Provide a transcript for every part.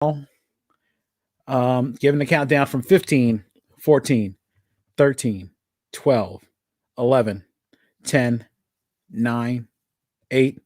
Giving the countdown from 15, 14, 13, 12, 11, 10, 9, 8.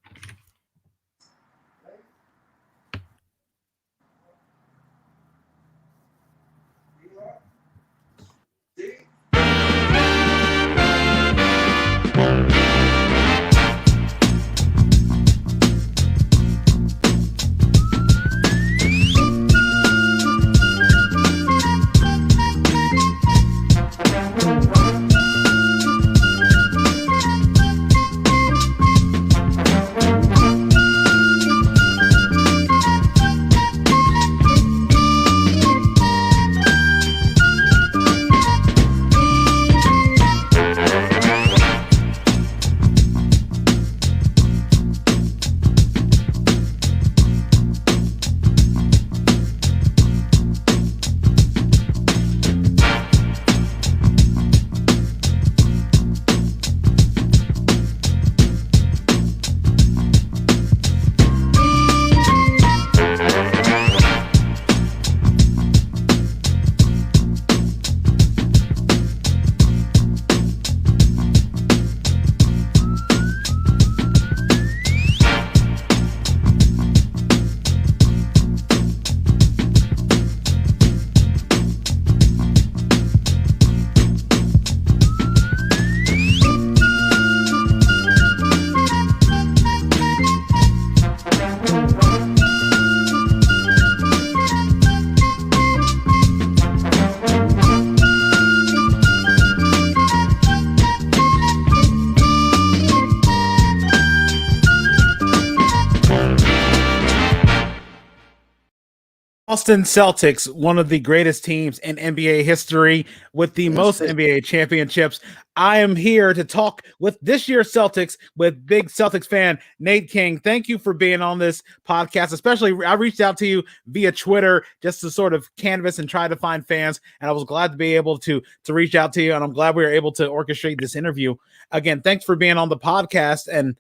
Boston Celtics, one of the greatest teams in NBA history with the most NBA championships. I am here to talk with this year's Celtics with big Celtics fan Nate King. Thank you for being on this podcast. Especially, I reached out to you via Twitter just to sort of canvas and try to find fans, and I was glad to be able to reach out to you, and I'm glad we were able to orchestrate this interview. Again, thanks for being on the podcast, and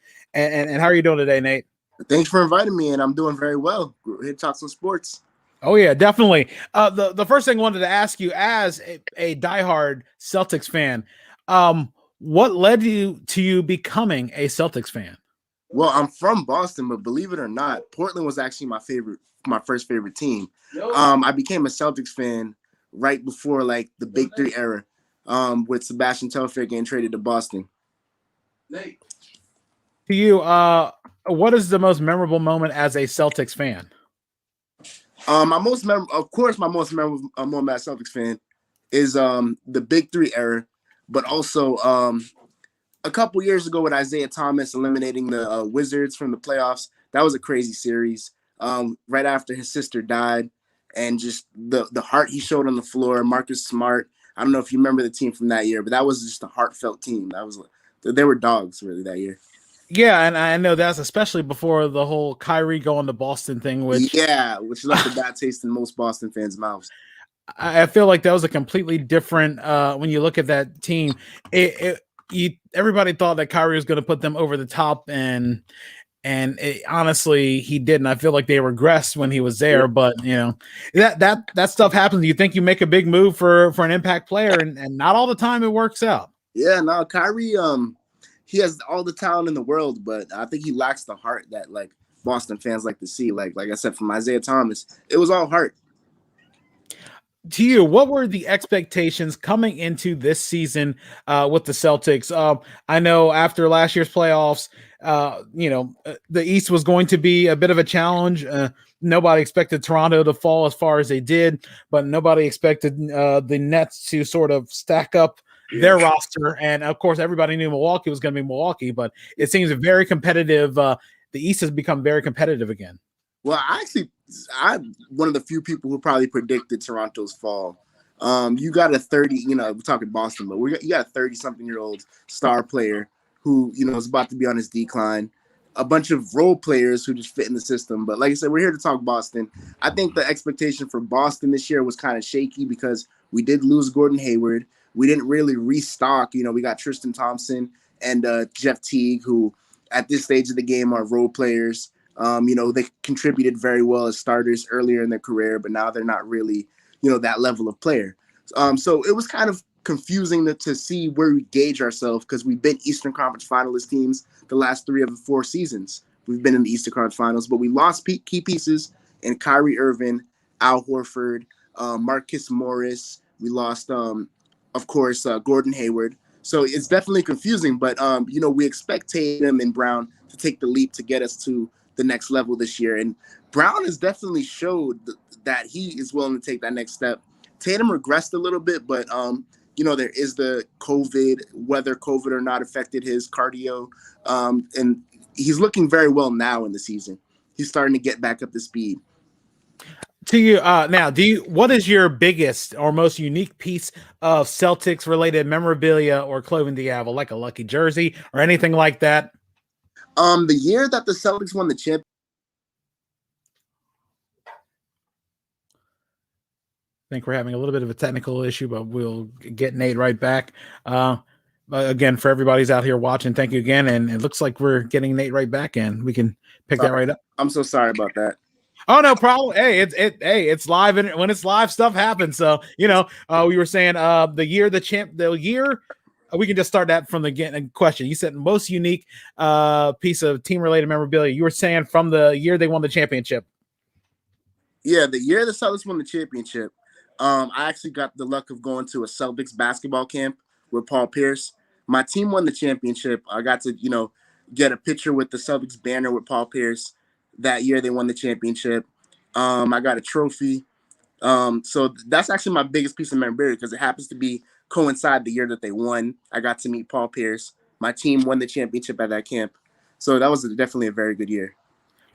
how are you doing today, Nate? Thanks for inviting me, and I'm doing very well. Here to talk some sports. Oh yeah, definitely. The first thing I wanted to ask you, as a diehard Celtics fan, what led you to becoming a Celtics fan? Well, I'm from Boston, but believe it or not, Portland was actually my first favorite team. I became a Celtics fan right before like the Big Three era, with Sebastian Telfair getting traded to Boston. To you, what is the most memorable moment as a Celtics fan? My most memorable moment as Celtics fan is the Big Three era, but also a couple years ago with Isaiah Thomas eliminating the Wizards from the playoffs. That was a crazy series. Right after his sister died, and just the heart he showed on the floor. Marcus Smart. I don't know if you remember the team from that year, but that was just a heartfelt team. They were dogs really that year. Yeah, and I know that's especially before the whole Kyrie going to Boston thing, which left a bad taste in most Boston fans' mouths. I feel like that was a completely different. When you look at that team, everybody thought that Kyrie was going to put them over the top, and honestly, he didn't. I feel like they regressed when he was there, but you know that stuff happens. You think you make a big move for an impact player, and not all the time it works out. Yeah, no, Kyrie. He has all the talent in the world, but I think he lacks the heart that like Boston fans like to see. Like I said, from Isaiah Thomas, it was all heart. To you, what were the expectations coming into this season with the Celtics? I know after last year's playoffs, the East was going to be a bit of a challenge. Nobody expected Toronto to fall as far as they did, but nobody expected the Nets to sort of stack up their roster. And of course, everybody knew Milwaukee was going to be Milwaukee, but it seems very competitive. The East has become very competitive again. Well, I'm one of the few people who probably predicted Toronto's fall. You got a 30, we're talking Boston, but you got a 30-something-year-old star player who, is about to be on his decline. A bunch of role players who just fit in the system. But like I said, we're here to talk Boston. I think the expectation for Boston this year was kind of shaky because we did lose Gordon Hayward. We didn't really restock. We got Tristan Thompson and Jeff Teague, who at this stage of the game are role players. They contributed very well as starters earlier in their career, but now they're not really, that level of player. So it was kind of confusing to see where we gauge ourselves because we've been Eastern Conference finalist teams the last 3 of the 4 seasons. We've been in the Eastern Conference Finals, but we lost key pieces in Kyrie Irving, Al Horford, Marcus Morris. We lost, of course, Gordon Hayward. So it's definitely confusing, but we expect Tatum and Brown to take the leap to get us to the next level this year. And Brown has definitely showed that he is willing to take that next step. Tatum regressed a little bit, but there is the COVID, whether COVID or not affected his cardio, and he's looking very well now in the season. He's starting to get back up to speed. To you now, what is your biggest or most unique piece of Celtics related memorabilia or clothing do you have? Like a lucky jersey or anything like that? The year that the Celtics won the championship. I think we're having a little bit of a technical issue, but we'll get Nate right back. Again, for everybody's out here watching, thank you again. And it looks like we're getting Nate right back in. We can pick that right up. I'm so sorry about that. Oh, no problem. Hey, it's live, and when it's live, stuff happens. So we were saying the year we can just start that from the question. You said most unique piece of team related memorabilia. You were saying from the year they won the championship. Yeah, the year the Celtics won the championship. I actually got the luck of going to a Celtics basketball camp with Paul Pierce. My team won the championship. I got to get a picture with the Celtics banner with Paul Pierce. That year they won the championship. I got a trophy. So that's actually my biggest piece of memorabilia because it happens to coincide the year that they won. I got to meet Paul Pierce. My team won the championship at that camp. So that was definitely a very good year.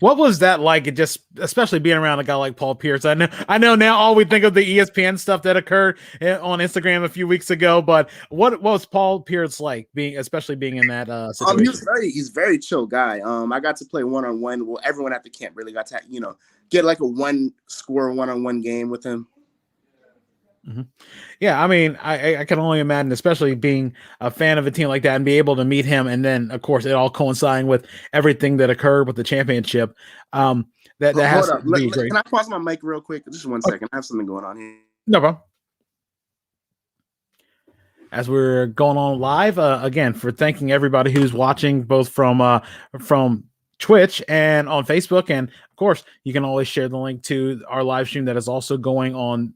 What was that like? It just, especially being around a guy like Paul Pierce. I know now all we think of the ESPN stuff that occurred on Instagram a few weeks ago, but what was Paul Pierce like especially being in that situation? He's very chill guy. I got to play one-on-one. Well, everyone at the camp really got to, get like a one-score one-on-one game with him. Mm-hmm. Yeah, I mean, I can only imagine, especially being a fan of a team like that and be able to meet him, and then of course it all coinciding with everything that occurred with the championship. That has to be great. Can I pause my mic real quick? Just 1 second. I have something going on here. No problem. As we're going on live, again, for thanking everybody who's watching, both from Twitch and on Facebook, and of course, you can always share the link to our live stream that is also going on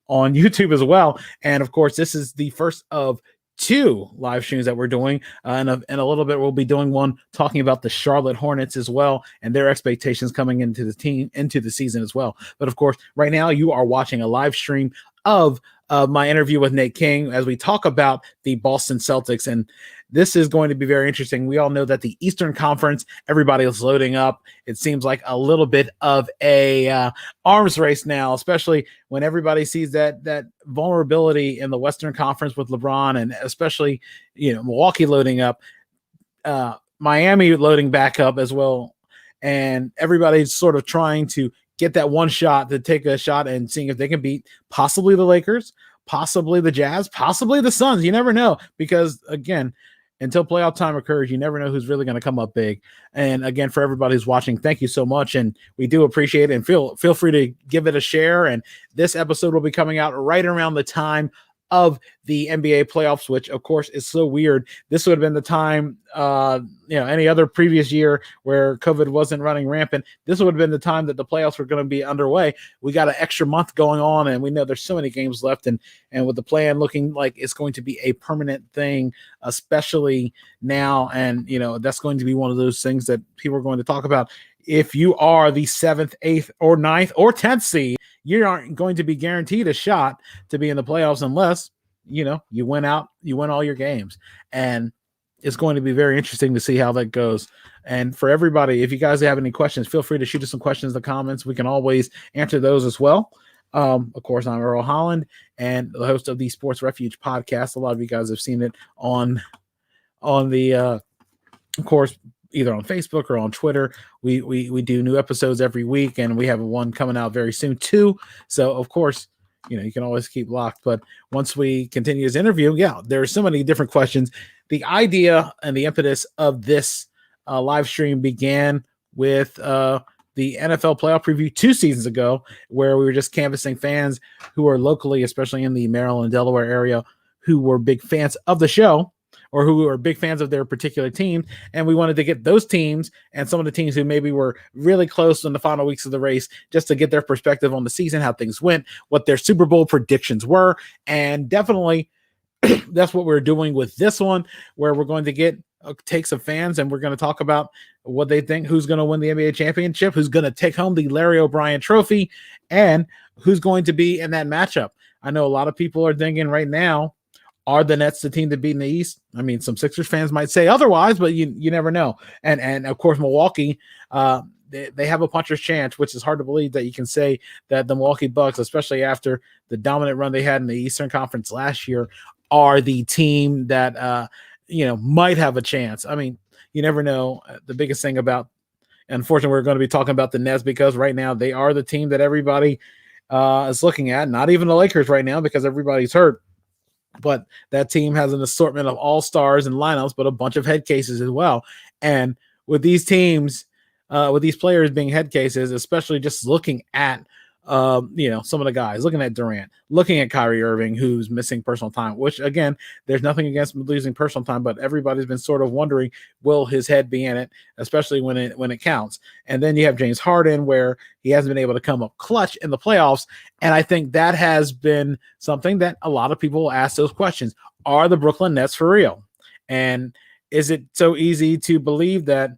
YouTube as well. And of course, this is the first of 2 live streams that we're doing. And in a little bit, we'll be doing one talking about the Charlotte Hornets as well and their expectations coming into the season as well. But of course, right now you are watching a live stream of my interview with Nate King as we talk about the Boston Celtics. And this is going to be very interesting. We all know that the Eastern Conference, everybody is loading up. It seems like a little bit of a arms race now, especially when everybody sees that vulnerability in the Western Conference with LeBron, and especially Milwaukee loading up, Miami loading back up as well, and everybody's sort of trying to get that one shot to take a shot and seeing if they can beat possibly the Lakers, possibly the Jazz, possibly the Suns. You never know, because again, until playoff time occurs, you never know who's really going to come up big. And again, for everybody who's watching, thank you so much. And we do appreciate it. And feel free to give it a share. And this episode will be coming out right around the time of the NBA playoffs, which of course is so weird. This would have been the time, any other previous year where COVID wasn't running rampant. This would have been the time that the playoffs were going to be underway. We got an extra month going on, and we know there's so many games left. And with the plan looking like it's going to be a permanent thing, especially now. And, that's going to be one of those things that people are going to talk about. If you are the 7th, 8th, or 9th, or 10th seed, you aren't going to be guaranteed a shot to be in the playoffs unless, you win all your games. And it's going to be very interesting to see how that goes. And for everybody, if you guys have any questions, feel free to shoot us some questions in the comments. We can always answer those as well. Of course, I'm Earl Holland and the host of the Sports Refuge podcast. A lot of you guys have seen it on the, of course, either on Facebook or on Twitter. We do new episodes every week, and we have one coming out very soon too. So of course, you can always keep locked. But once we continue this interview, there are so many different questions. The idea and the impetus of this live stream began with the NFL playoff preview 2 seasons ago, where we were just canvassing fans who are locally, especially in the Maryland, Delaware area, who were big fans of the show or who are big fans of their particular team. And we wanted to get those teams and some of the teams who maybe were really close in the final weeks of the race just to get their perspective on the season, how things went, what their Super Bowl predictions were. And definitely that's what we're doing with this one, where we're going to get takes of fans and we're going to talk about what they think, who's going to win the NBA championship, who's going to take home the Larry O'Brien trophy, and who's going to be in that matchup. I know a lot of people are thinking right now, are the Nets the team to beat in the East? I mean, some Sixers fans might say otherwise, but you never know. And of course, Milwaukee, they have a puncher's chance, which is hard to believe that you can say that the Milwaukee Bucks, especially after the dominant run they had in the Eastern Conference last year, are the team that might have a chance. I mean, you never know. The biggest thing about, unfortunately, we're going to be talking about the Nets because right now they are the team that everybody is looking at. Not even the Lakers right now because everybody's hurt. But that team has an assortment of all-stars and lineups, but a bunch of head cases as well. And with these teams, with these players being head cases, especially just looking at, some of the guys, looking at Durant, looking at Kyrie Irving, who's missing personal time, which, again, there's nothing against losing personal time, but everybody's been sort of wondering, will his head be in it, especially when it counts. And then you have James Harden, where he hasn't been able to come up clutch in the playoffs. And I think that has been something that a lot of people will ask those questions. Are the Brooklyn Nets for real? And is it so easy to believe that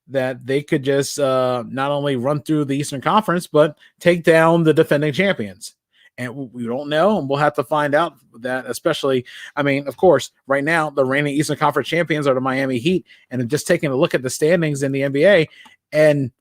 they could just not only run through the Eastern Conference, but take down the defending champions? And we don't know, and we'll have to find out that, especially, I mean, of course, right now, the reigning Eastern Conference champions are the Miami Heat, and just taking a look at the standings in the NBA, and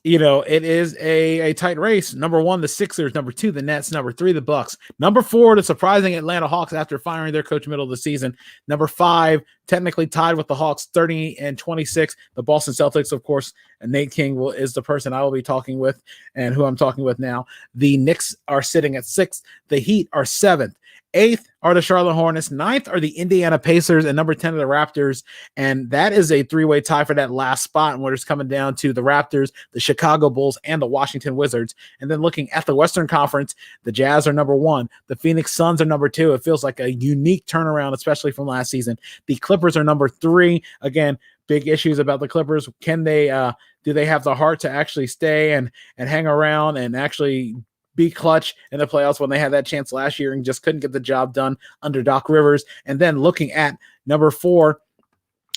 it is a tight race. Number 1, the Sixers. Number 2, the Nets. Number 3, the Bucks. Number 4, the surprising Atlanta Hawks after firing their coach middle of the season. Number 5, technically tied with the Hawks, 30-26. The Boston Celtics, of course, and Nate King is the person I will be talking with and who I'm talking with now. The Knicks are sitting at 6th. The Heat are 7th. 8th are the Charlotte Hornets. 9th are the Indiana Pacers, and number 10 are the Raptors. And that is a 3-way tie for that last spot, and where it's coming down to the Raptors, the Chicago Bulls, and the Washington Wizards. And then looking at the Western Conference, the Jazz are number 1. The Phoenix Suns are number 2. It feels like a unique turnaround, especially from last season. The Clippers are number 3. Again, big issues about the Clippers. Can they do they have the heart to actually stay and hang around and actually be clutch in the playoffs when they had that chance last year and just couldn't get the job done under Doc Rivers? And then looking at number 4,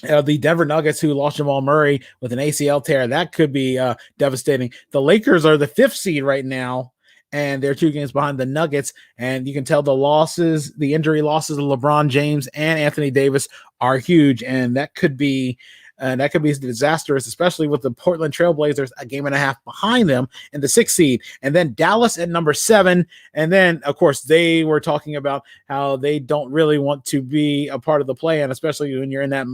the Denver Nuggets, who lost Jamal Murray with an ACL tear, that could be devastating. The Lakers are the 5th seed right now, and they're 2 games behind the Nuggets. And you can tell the injury losses of LeBron James and Anthony Davis are huge, and that could be disastrous, especially with the Portland Trailblazers a game and a half behind them in the 6th seed. And then Dallas at number 7. And then, of course, they were talking about how they don't really want to be a part of the play-in, especially when you're in that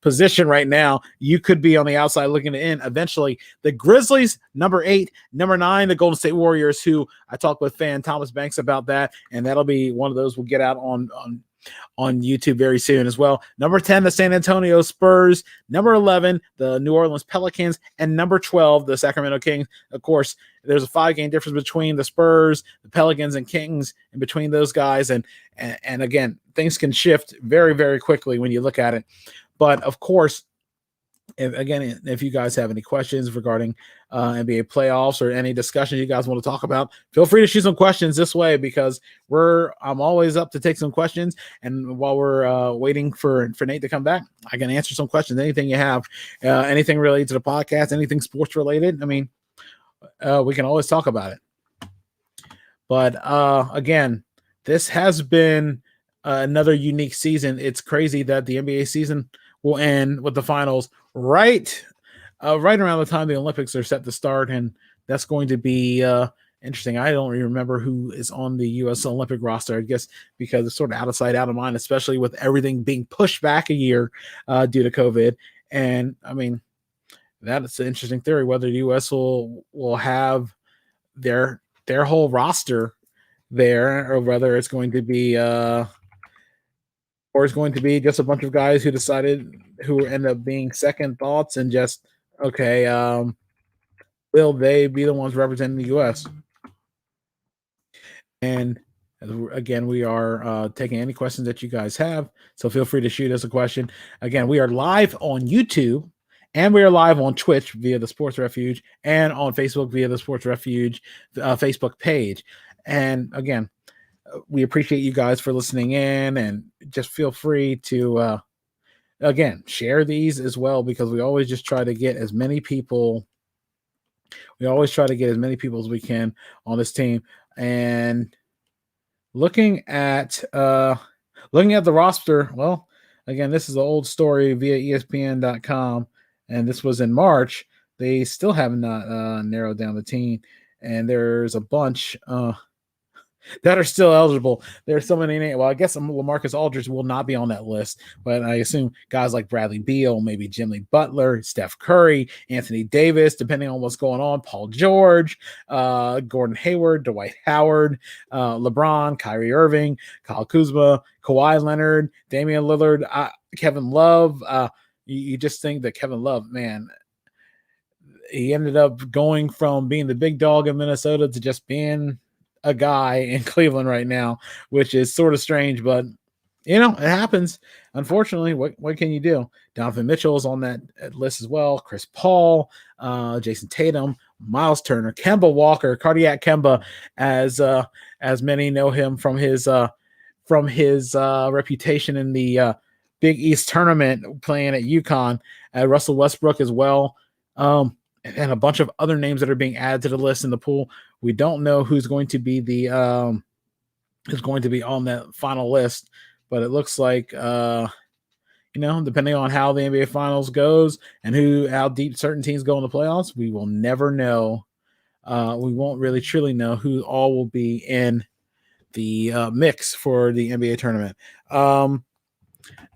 position right now. You could be on the outside looking in. Eventually, the Grizzlies, number 8. Number 9, the Golden State Warriors, who I talked with fan Thomas Banks about that, and that'll be one of those we'll get out on YouTube very soon as well. Number 10, the San Antonio Spurs. Number 11, the New Orleans Pelicans. And number 12, the Sacramento Kings. Of course, there's a 5-game difference between the Spurs, the Pelicans, and Kings, and between those guys. And again, things can shift very, very quickly when you look at it. But of course, if you guys have any questions regarding NBA playoffs or any discussion you guys want to talk about, feel free to shoot some questions this way, because I'm always up to take some questions. And while we're waiting for Nate to come back, I can answer some questions. Anything you have, anything related to the podcast, anything sports related. I mean, we can always talk about it. But again, this has been another unique season. It's crazy that the NBA season will end with the finals right around the time the Olympics are set to start, and that's going to be interesting. I don't even remember who is on the U.S. Olympic roster, I guess, because it's sort of out of sight, out of mind, especially with everything being pushed back a year due to COVID. And I mean, that's an interesting theory, whether the U.S. will have their whole roster there, or whether it's going to be just a bunch of guys who end up being second thoughts and just Okay. Will they be the ones representing the U.S.? And again, we are taking any questions that you guys have. So feel free to shoot us a question. Again, we are live on YouTube and we are live on Twitch via the Sports Refuge and on Facebook via the Sports Refuge Facebook page. And again, we appreciate you guys for listening in, and just feel free to, again, share these as well, because we always just try to get as many people. We always try to get as many people as we can on this team. And looking at the roster, well, again, this is an old story via ESPN.com, and this was in March. They still have not narrowed down the team, and there's a bunch that are still eligible. There are so many. Well, I guess LaMarcus Aldridge will not be on that list, but I assume guys like Bradley Beal, maybe Jimmy Butler, Steph Curry, Anthony Davis, depending on what's going on, Paul George, Gordon Hayward, Dwight Howard, LeBron, Kyrie Irving, Kyle Kuzma, Kawhi Leonard, Damian Lillard, Kevin Love. You just think that Kevin Love, man, he ended up going from being the big dog in Minnesota to just being a guy in Cleveland right now, which is sort of strange, but it happens. Unfortunately, what can you do? Donovan Mitchell is on that list as well. Chris Paul, Jason Tatum, Miles Turner, Kemba Walker, Cardiac Kemba, as many know him from his reputation in the Big East tournament playing at UConn. Russell Westbrook as well. And a bunch of other names that are being added to the list in the pool. We don't know who's going to be on that final list, but it looks like depending on how the NBA Finals goes and how deep certain teams go in the playoffs, we will never know. We won't really truly know who all will be in the mix for the NBA tournament.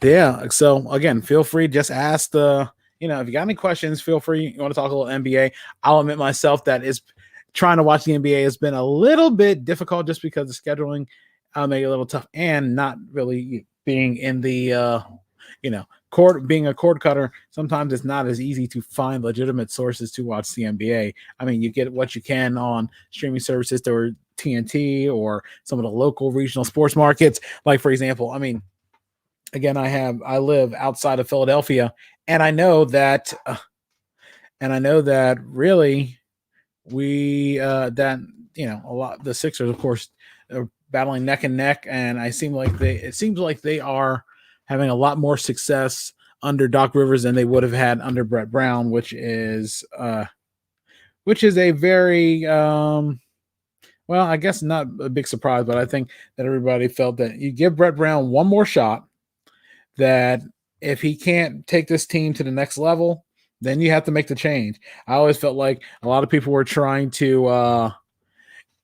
Yeah. So again, feel free, just ask if you got any questions, feel free. You want to talk a little NBA. I'll admit myself that is trying to watch the NBA has been a little bit difficult just because the scheduling made it a little tough, and not really being in the being a cord cutter. Sometimes it's not as easy to find legitimate sources to watch the NBA. I mean, you get what you can on streaming services or TNT or some of the local regional sports markets. Like, for example, I mean, again, I live outside of Philadelphia, and I know that really we a lot the Sixers, of course, are battling neck and neck, and it seems like they are having a lot more success under Doc Rivers than they would have had under Brett Brown, which is a very well, I guess not a big surprise, but I think that everybody felt that you give Brett Brown one more shot, that if he can't take this team to the next level, then you have to make the change. I always felt like a lot of people were trying to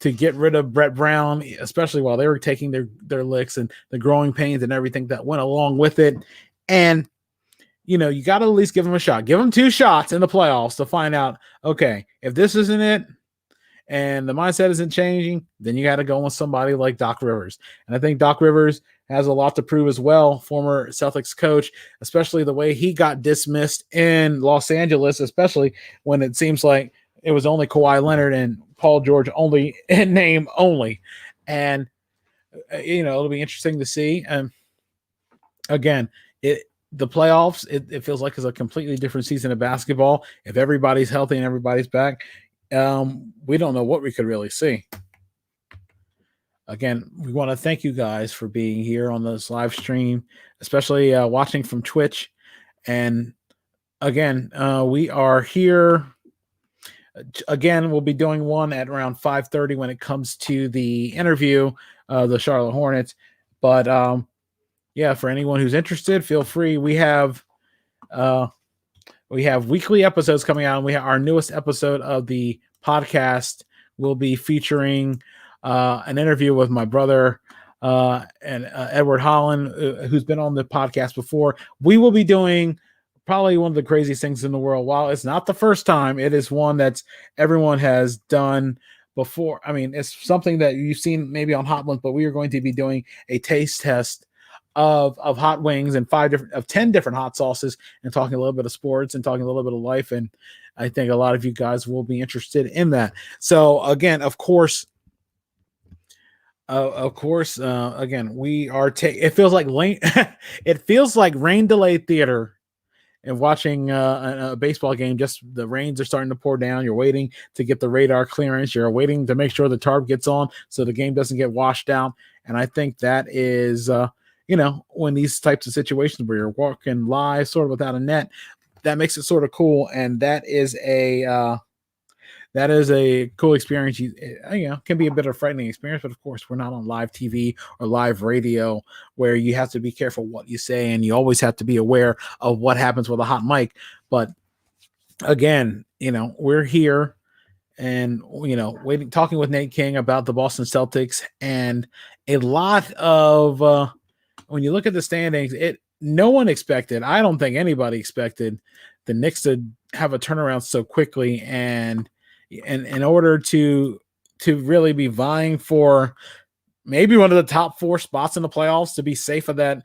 get rid of Brett Brown, especially while they were taking their licks and the growing pains and everything that went along with it. And you got to at least give him a shot. Give him 2 shots in the playoffs to find out, okay, if this isn't it and the mindset isn't changing, then you got to go with somebody like Doc Rivers. And I think Doc Rivers has a lot to prove as well, former Celtics coach, especially the way he got dismissed in Los Angeles, especially when it seems like it was only Kawhi Leonard and Paul George only in name only. And, it'll be interesting to see. And again, the playoffs, it feels like it's a completely different season of basketball. If everybody's healthy and everybody's back, we don't know what we could really see. Again, we want to thank you guys for being here on this live stream, especially watching from Twitch. And again, we are here. Again, we'll be doing one at around 5:30 when it comes to the interview, the Charlotte Hornets. But yeah, for anyone who's interested, feel free. We have weekly episodes coming out, and we have our newest episode of the podcast will be featuring an interview with my brother and Earl Holland, who's been on the podcast before. We will be doing probably one of the craziest things in the world. While it's not the first time, it is one that's everyone has done before. I mean, it's something that you've seen maybe on Hot Ones, but we are going to be doing a taste test of hot wings and 10 different hot sauces, and talking a little bit of sports and talking a little bit of life. And I think a lot of you guys will be interested in that. So again, of course, again, we are. It feels like rain. It feels like rain delayed theater. And watching a baseball game, just the rains are starting to pour down. You're waiting to get the radar clearance. You're waiting to make sure the tarp gets on so the game doesn't get washed out. And I think that is, when these types of situations where you're walking live, sort of without a net, that makes it sort of cool. And that is a cool experience. Can be a bit of a frightening experience, but of course, we're not on live TV or live radio where you have to be careful what you say, and you always have to be aware of what happens with a hot mic. But again, we're here and talking with Nate King about the Boston Celtics, and a lot of when you look at the standings, no one expected. I don't think anybody expected the Knicks to have a turnaround so quickly, and in order to really be vying for maybe one of the top 4 spots in the playoffs, to be safe of that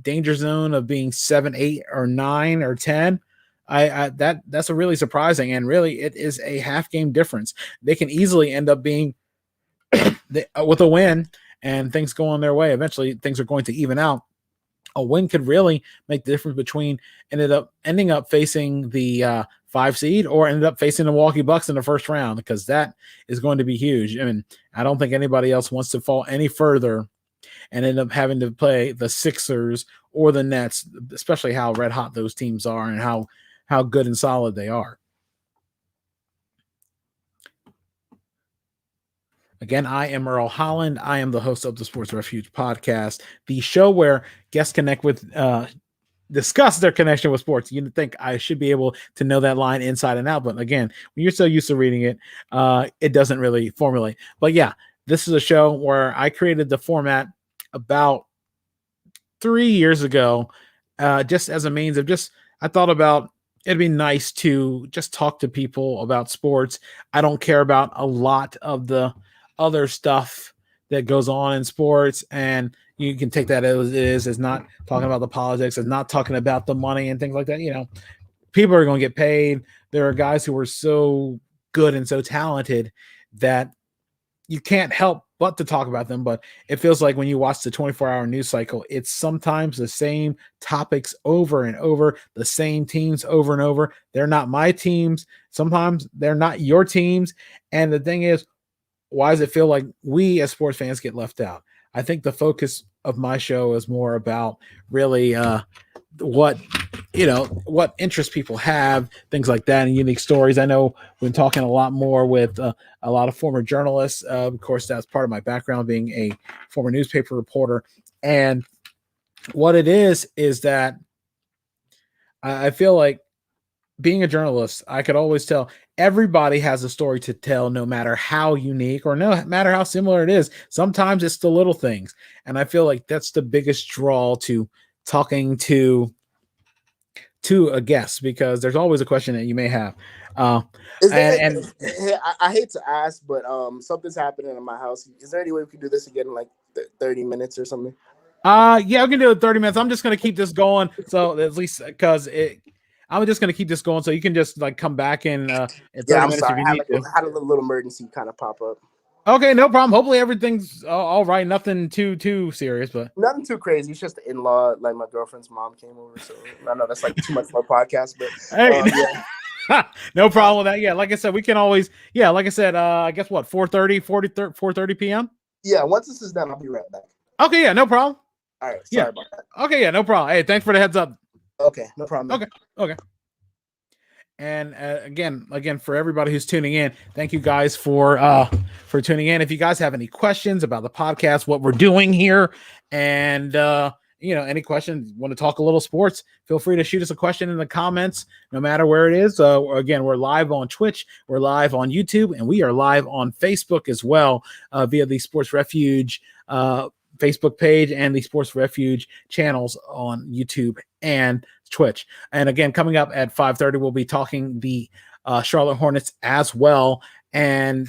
danger zone of being 7, 8, or 9 or 10. That's a really surprising, and really it is a half game difference. They can easily end up being with a win and things go on their way. Eventually things are going to even out. A win could really make the difference between ending up facing the 5 seed or ended up facing the Milwaukee Bucks in the first round, because that is going to be huge. I mean, I don't think anybody else wants to fall any further and end up having to play the Sixers or the Nets, especially how red hot those teams are and how good and solid they are. Again, I am Earl Holland. I am the host of the Sports Refuge podcast, the show where guests connect with, discuss their connection with sports. You'd think I should be able to know that line inside and out, but again, when you're so used to reading it, it doesn't really formulate. But yeah, this is a show where I created the format about 3 years ago, just as a means of I thought about it'd be nice to just talk to people about sports. I don't care about a lot of the other stuff that goes on in sports, and you can take that as it is, as not talking about the politics, as not talking about the money and things like that. People are going to get paid. There are guys who are so good and so talented that you can't help but to talk about them. But it feels like when you watch the 24-hour news cycle, it's sometimes the same topics over and over, the same teams over and over. They're not my teams. Sometimes they're not your teams. And the thing is, why does it feel like we as sports fans get left out? I think the focus of my show is more about really what interests people have, things like that, and unique stories. I know we've been talking a lot more with a lot of former journalists. Of course, that's part of my background, being a former newspaper reporter. And what it is that I feel like, being a journalist, I could always tell everybody has a story to tell, no matter how unique or no matter how similar it is. Sometimes it's the little things. And I feel like that's the biggest draw to talking to a guest, because there's always a question that you may have. I hate to ask, but something's happening in my house. Is there any way we could do this again in like 30 minutes or something? Yeah, we can do it 30 minutes. I'm just going to keep this going. So at least I'm just going to keep this going, so you can just come back in 30 minutes sorry. if you need to. I had a little emergency kind of pop up. Okay, no problem. Hopefully everything's all right. Nothing too serious, but nothing too crazy. It's just the in-law, like my girlfriend's mom came over, so I know that's too much for a podcast, but hey, no problem with that. Yeah, like I said, we can always. Yeah, like I said, I guess what 4:30 p.m. Yeah, once this is done, I'll be right back. Okay, yeah, no problem. All right, sorry about that. Okay, yeah, no problem. Hey, thanks for the heads up. Okay, no problem. Okay. And again, for everybody who's tuning in, thank you guys for tuning in. If you guys have any questions about the podcast, what we're doing here, and any questions, want to talk a little sports, feel free to shoot us a question in the comments, no matter where it is. Again, we're live on Twitch, we're live on YouTube, and we are live on Facebook as well, via the Sports Refuge Facebook page and the Sports Refuge channels on YouTube and Twitch. And again, coming up at 5:30, we'll be talking the Charlotte Hornets as well. And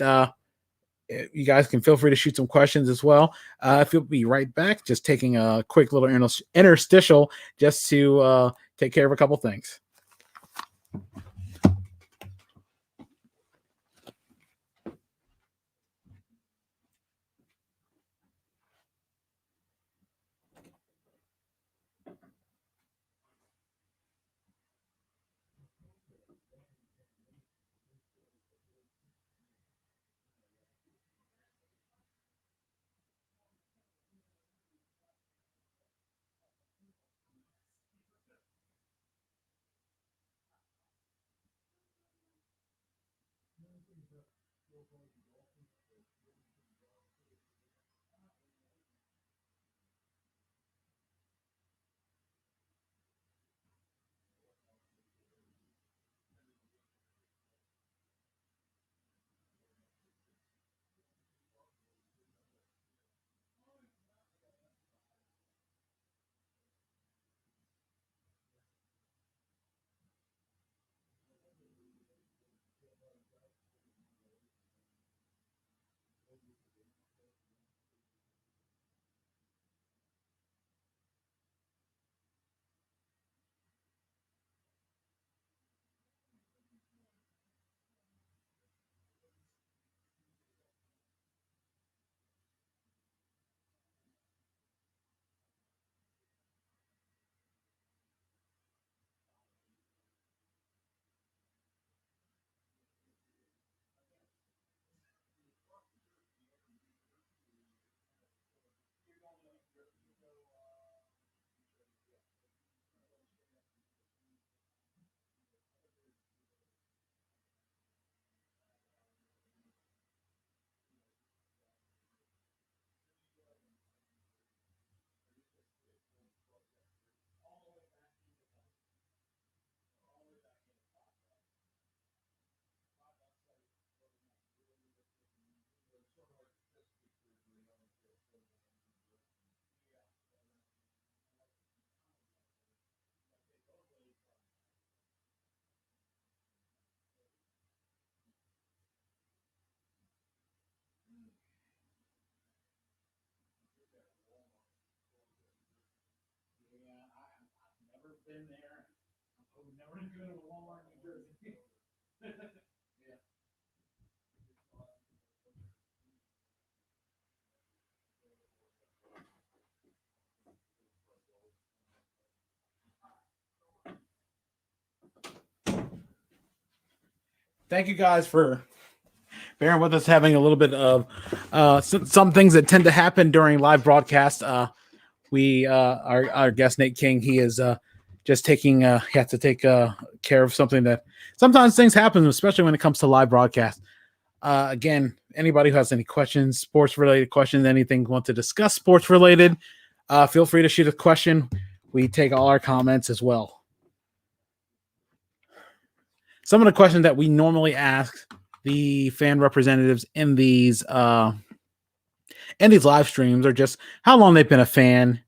You guys can feel free to shoot some questions as well. If you'll be right back, just taking a quick little interstitial just to take care of a couple things. Thank you guys for bearing with us, having a little bit of some things that tend to happen during live broadcast. Our guest Nate King, he is just taking he has to take care of something that sometimes things happen, especially when it comes to live broadcast. Again, anybody who has any questions, sports related questions, anything you want to discuss sports related, feel free to shoot a question. We take all our comments as well. Some of the questions that we normally ask the fan representatives in these live streams are just how long they've been a fan,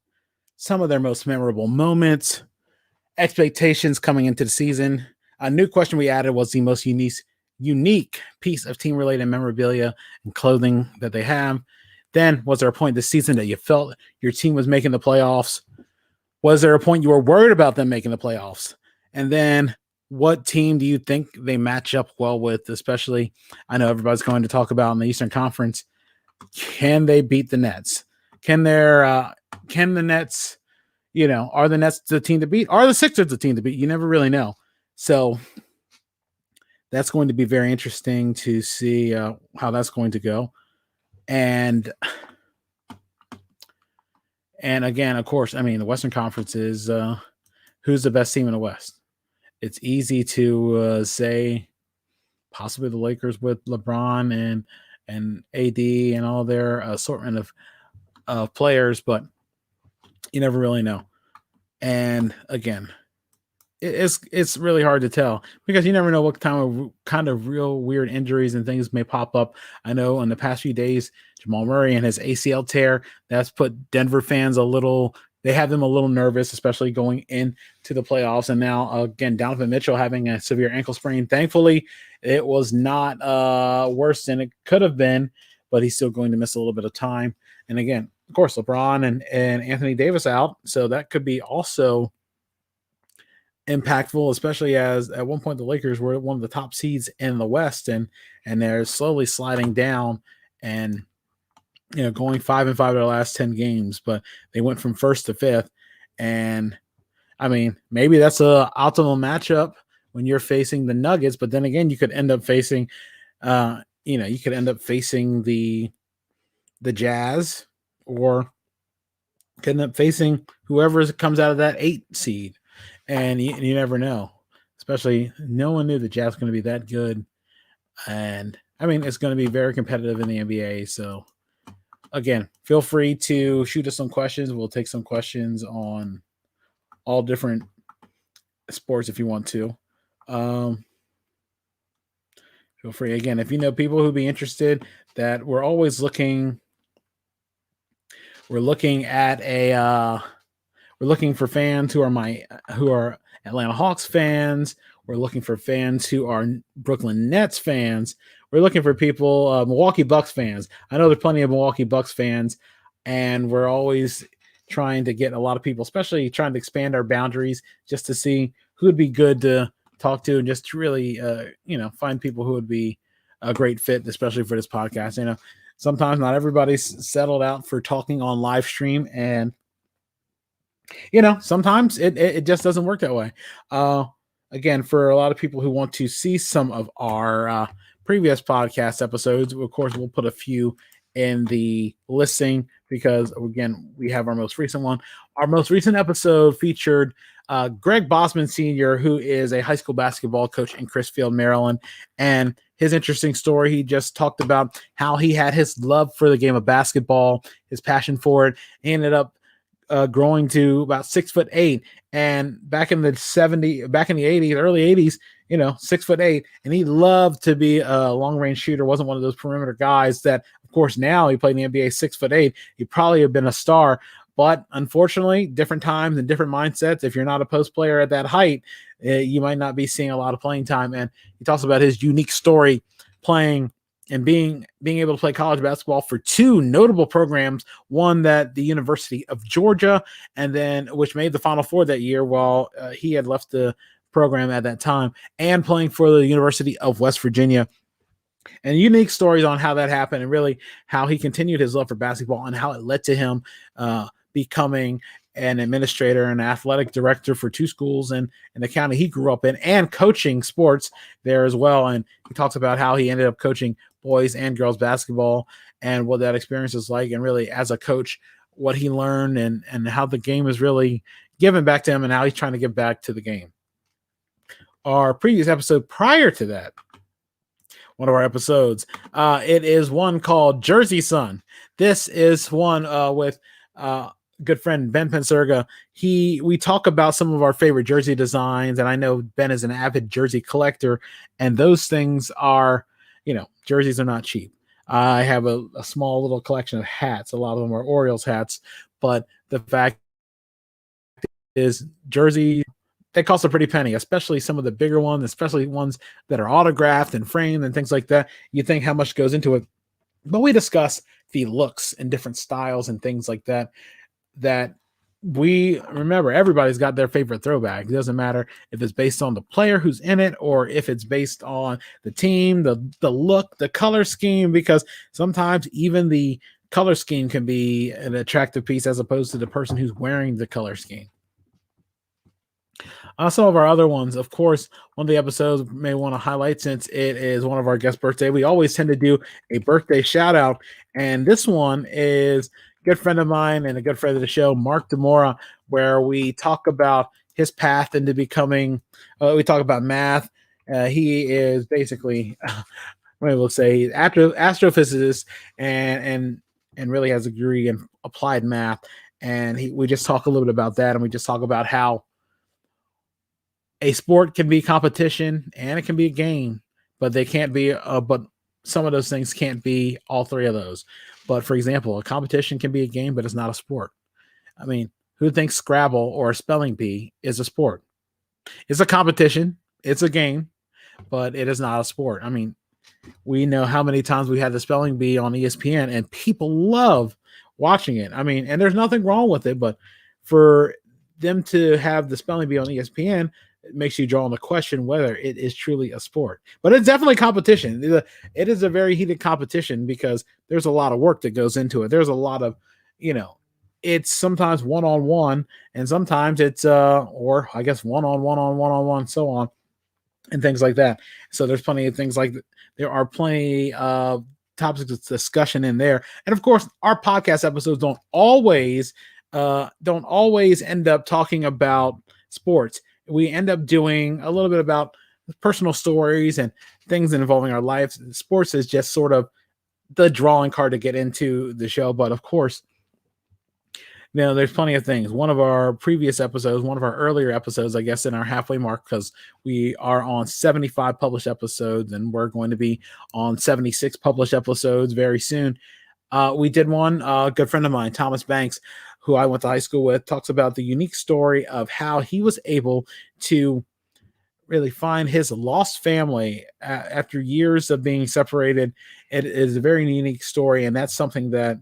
some of their most memorable moments, expectations coming into the season. A new question we added was the most unique piece of team related memorabilia and clothing that they have. Then, was there a point this season that you felt your team was making the playoffs? Was there a point you were worried about them making the playoffs? And then, what team do you think they match up well with? Especially, I know everybody's going to talk about in the Eastern Conference. Can they beat the Nets? Can the Nets, are the Nets the team to beat? Are the Sixers the team to beat? You never really know. So that's going to be very interesting to see how that's going to go. And again, of course, I mean, the Western Conference is who's the best team in the West? It's easy to say possibly the Lakers with LeBron and AD and all their assortment of players, but you never really know. And again, it's really hard to tell because you never know what kind of real weird injuries and things may pop up. I know in the past few days, Jamal Murray and his ACL tear, that's put Denver fans they have them a little nervous, especially going into the playoffs. And now, again, Donovan Mitchell having a severe ankle sprain. Thankfully, it was not worse than it could have been. but he's still going to miss a little bit of time. And again, of course, LeBron and Anthony Davis out, so that could be also impactful, especially as at one point the Lakers were one of the top seeds in the West, and they're slowly sliding down and going 5-5 their last 10 games, but they went from first to fifth. And I mean, maybe that's a optimal matchup when you're facing the Nuggets, but then again, you could end up facing the Jazz, or could end up facing whoever comes out of that 8 seed. And you never know. Especially, no one knew the Jazz was going to be that good. And I mean, it's going to be very competitive in the NBA. So again, feel free to shoot us some questions. We'll take some questions on all different sports if you want to. Feel free. Again, if you know people who'd be interested, that we're always looking. We're looking at we're looking for fans who are Atlanta Hawks fans. We're looking for fans who are Brooklyn Nets fans. We're looking for people, Milwaukee Bucks fans. I know there's plenty of Milwaukee Bucks fans, and we're always trying to get a lot of people, especially trying to expand our boundaries just to see who would be good to talk to, and just to really, find people who would be a great fit, especially for this podcast. Sometimes not everybody's settled out for talking on live stream, and sometimes it just doesn't work that way. Again, for a lot of people who want to see some of our previous podcast episodes, of course, we'll put a few in the listing, because again, we have our most recent one. Our most recent episode featured Greg Bosman Sr., who is a high school basketball coach in Crisfield, Maryland. And his interesting story, he just talked about how he had his love for the game of basketball, his passion for it. He ended up growing to about 6'8", and back in the 80s, early 80s, 6'8", and he loved to be a long range shooter. Wasn't one of those perimeter guys that, of course, now he played in the NBA 6'8". He probably have been a star, but unfortunately, different times and different mindsets. If you're not a post player at that height, you might not be seeing a lot of playing time. And he talks about his unique story playing and being able to play college basketball for 2 notable programs, one that the University of Georgia, and then which made the Final Four that year while he had left the program at that time, and playing for the University of West Virginia. And unique stories on how that happened, and really how he continued his love for basketball, and how it led to him becoming an administrator and athletic director for 2 schools in the county he grew up in, and coaching sports there as well. And he talks about how he ended up coaching boys and girls basketball, and what that experience is like, and really as a coach, what he learned, and how the game is really given back to him, and how he's trying to give back to the game. Our previous episode prior to that, one of our episodes, it is one called Jersey Son. This is one with good friend Ben Penserga. We talk about some of our favorite jersey designs, and I know Ben is an avid jersey collector, and those things are, jerseys are not cheap. I have a small little collection of hats. A lot of them are Orioles hats, but the fact is, jerseys, they cost a pretty penny, especially some of the bigger ones, especially ones that are autographed and framed and things like that. You think how much goes into it, but we discuss the looks and different styles and things like that. That we remember, everybody's got their favorite throwback. It doesn't matter if it's based on the player who's in it, or if it's based on the team, the look, the color scheme, because sometimes even the color scheme can be an attractive piece as opposed to the person who's wearing the color scheme. Some of our other ones, of course, one of the episodes may want to highlight, since it is one of our guest birthday. We always tend to do a birthday shout out, and this one is a good friend of mine and a good friend of the show, Mark DeMora, where we talk about his path into becoming. We talk about math. He is basically, we'll say, astrophysicist, and really has a degree in applied math. And we just talk a little bit about that, and we just talk about how a sport can be competition and it can be a game, but they can't be. But some of those things can't be all 3 of those. But for example, a competition can be a game, but it's not a sport. I mean, who thinks Scrabble or a spelling bee is a sport? It's a competition, it's a game, but it is not a sport. I mean, We know how many times we had the spelling bee on ESPN, and people love watching it. I mean, and there's nothing wrong with it, but for them to have the spelling bee on ESPN, it makes you draw on the question whether it is truly a sport. But it's definitely competition. It is a very heated competition because there's a lot of work that goes into it. There's a lot of, it's sometimes one-on-one, and sometimes it's or I guess one-on-one, so on, and things like that. So there's plenty of things like there are plenty of topics of discussion in there, and of course, our podcast episodes don't always end up talking about sports. We end up doing a little bit about personal stories and things involving our lives. Sports is just sort of the drawing card to get into the show, but of course, there's plenty of things. One of our previous episodes, one of our earlier episodes, I guess, in our halfway mark, because we are on 75 published episodes and we're going to be on 76 published episodes very soon. We did one, a good friend of mine, Thomas Banks, who I went to high school with, talks about the unique story of how he was able to really find his lost family after years of being separated. It is a very unique story, and that's something that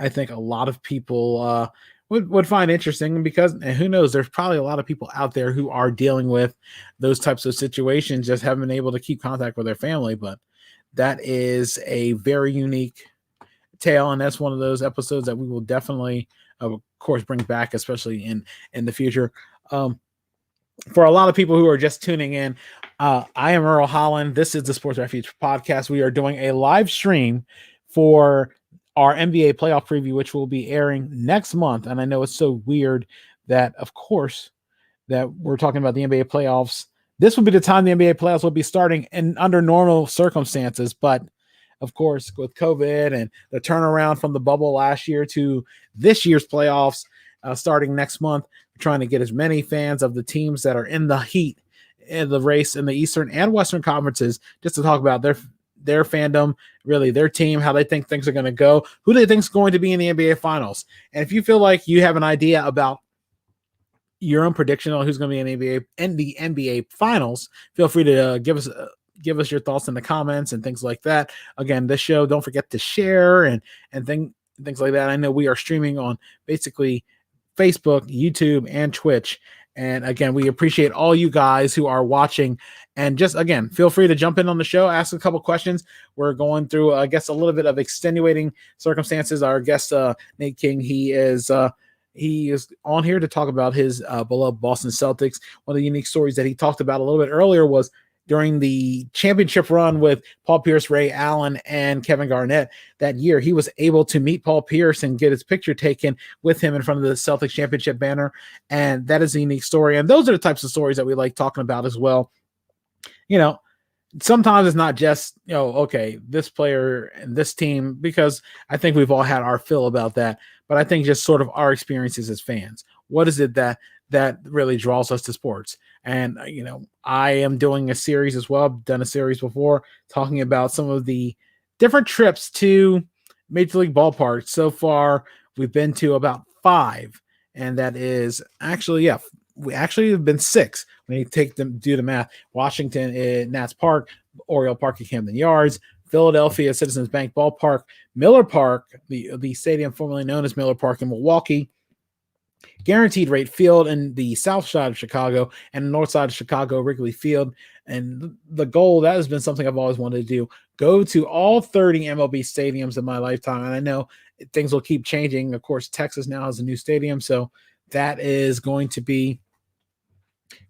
I think a lot of people would find interesting because, and who knows, there's probably a lot of people out there who are dealing with those types of situations, just haven't been able to keep contact with their family. But that is a very unique tale, and that's one of those episodes that we will definitely, of course, bring back, especially in the future. For a lot of people who are just tuning in, I am Earl Holland. This is the Sports Refuge podcast. We are doing a live stream for our NBA playoff preview, which will be airing next month. And I know it's so weird that, of course, that we're talking about the NBA playoffs. This will be the time the NBA playoffs will be starting and under normal circumstances. But of course, with COVID and the turnaround from the bubble last year to this year's playoffs starting next month, we're trying to get as many fans of the teams that are in the heat in the race in the Eastern and Western conferences just to talk about their fandom, really their team, how they think things are going to go, who they think is going to be in the NBA finals. And if you feel like you have an idea about your own prediction on who's going to be in the NBA finals, feel free to give us your thoughts in the comments and things like that. Again, this show, don't forget to share and things like that. I know we are streaming on basically Facebook, YouTube, and Twitch. And again, we appreciate all you guys who are watching. And just, again, feel free to jump in on the show, ask a couple questions. We're going through, I guess, a little bit of extenuating circumstances. Our guest, Nate King, he is on here to talk about his beloved Boston Celtics. One of the unique stories that he talked about a little bit earlier was during the championship run with Paul Pierce, Ray Allen, and Kevin Garnett that year. He was able to meet Paul Pierce and get his picture taken with him in front of the Celtics championship banner. And that is a unique story. And those are the types of stories that we like talking about as well. Sometimes it's not just, okay, this player and this team, because I think we've all had our fill about that. But I think just sort of our experiences as fans. What is it that really draws us to sports? And, I am doing a series as well. I've done a series before talking about some of the different trips to Major League ballparks. So far, we've been to about 5. And that is actually, we actually have been 6 when you do the math. Washington at Nats Park, Oriole Park at Camden Yards, Philadelphia Citizens Bank Ballpark, Miller Park, the stadium formerly known as Miller Park in Milwaukee, Guaranteed Rate Field in the south side of Chicago, and the north side of Chicago, Wrigley Field. And the goal, that has been something I've always wanted to do, go to all 30 MLB stadiums in my lifetime. And I know things will keep changing. Of course, Texas now has a new stadium, so that is going to be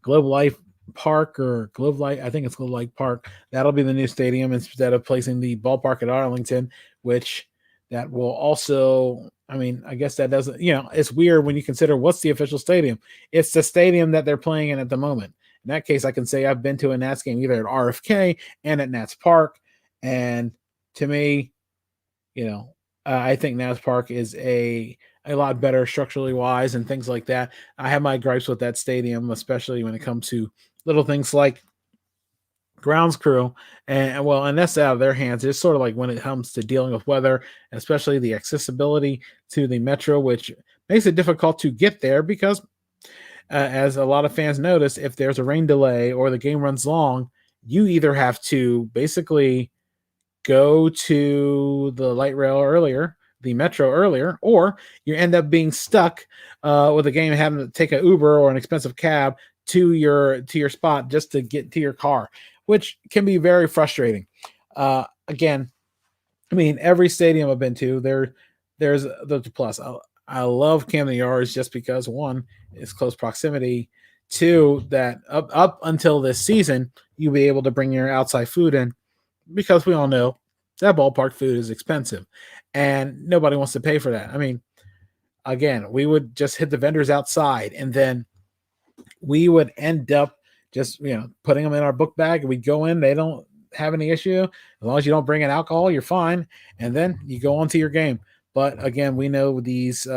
Globe Life Park or Globe Light. I think it's Globe Life Park. That'll be the new stadium instead of placing the ballpark at Arlington, which that will also, I guess that doesn't, it's weird when you consider what's the official stadium. It's the stadium that they're playing in at the moment. In that case, I can say I've been to a Nats game either at RFK and at Nats Park. And to me, I think Nats Park is a lot better structurally wise and things like that. I have my gripes with that stadium, especially when it comes to little things like grounds crew, and that's out of their hands. It's sort of like when it comes to dealing with weather, especially the accessibility to the metro, which makes it difficult to get there because as a lot of fans notice, if there's a rain delay or the game runs long, you either have to basically go to the light rail earlier, the metro earlier, or you end up being stuck with a game having to take an Uber or an expensive cab to your spot just to get to your car, which can be very frustrating. Again, I mean, every stadium I've been to, there's the plus. I love Camden Yards just because one, it's close proximity. Two, that up until this season, you'll be able to bring your outside food in because we all know that ballpark food is expensive, and nobody wants to pay for that. I mean, again, we would just hit the vendors outside, and then we would end up just putting them in our book bag. We'd go in, they don't have any issue as long as you don't bring in alcohol, you're fine, and then you go on to your game. But again, we know these